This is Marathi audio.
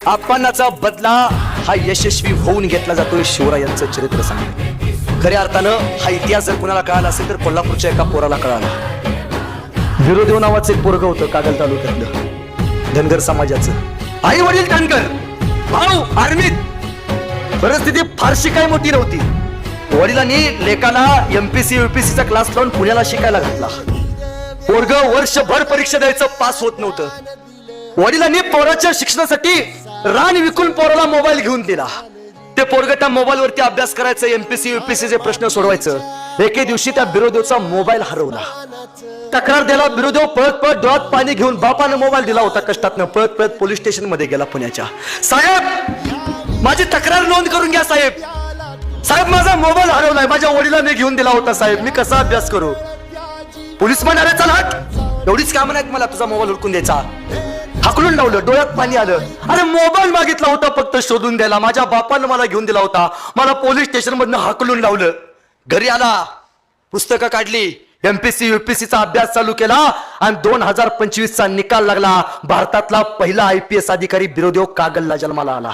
अपमानाचा बदला हा यशस्वी होऊन घेतला जातोय शिवरायांचं चरित्र सांगून. खऱ्या अर्थानं हा इतिहास जर कुणाला कळाला असेल तर कोल्हापूरच्या एका पोराला कळाला. बिरोदेव नावाचं एक पोरग होतं कागल तालुक्यातलं, धनगर समाजाचं. आई वडील धनगर, भाऊ आर्मीत. परिस्थिती फारशी काही मोठी नव्हती. वडिलांनी लेकाला एमपीसी यूपीसीचा क्लास लावून पुण्याला शिकायला घातला. पोरग वर्षभर परीक्षा द्यायचं, पास होत नव्हतं. वडिलांनी पोराच्या शिक्षणासाठी रान विकून पोराला मोबाईल घेऊन दिला. ते पोरग त्या मोबाईल वरती अभ्यास करायचं, एमपीसी यूपीसीचे प्रश्न सोडवायचं. एके दिवशी त्या बिरोदेवचा मोबाईल हरवला. तक्रार द्यायला बिरोदेव पळत पळत डोळ्यात पाणी घेऊन, बापाने मोबाईल दिला होता कष्टातनं, पळत पळत पोलीस स्टेशन मध्ये गेला पुण्याच्या. साहेब माझी तक्रार नोंद करून घ्या साहेब. साहेब माझा मोबाईल हरवलाय, माझ्या वडिलांनी घेऊन दिला होता साहेब, मी कसा अभ्यास करू? पोलीस म्हणाले चल हट, एवढीच काम नाहीत मला तुझा मोबाईल हुडकून द्यायचा. हाकलून लावलं, डोळ्यात पाणी आलं. अरे मोबाईल मागितला होता फक्त शोधून द्यायला, माझ्या बापानं मला घेऊन दिला होता, मला पोलीस स्टेशन मधनं हाकलून लावलं. घरी आला, पुस्तकं काढली, एमपीसी यूपीसीचा अभ्यास चालू केला आणि 2025 चा निकाल लागला. भारतातला पहिला IPS अधिकारी बिरोदेव कागलला जन्माला आला.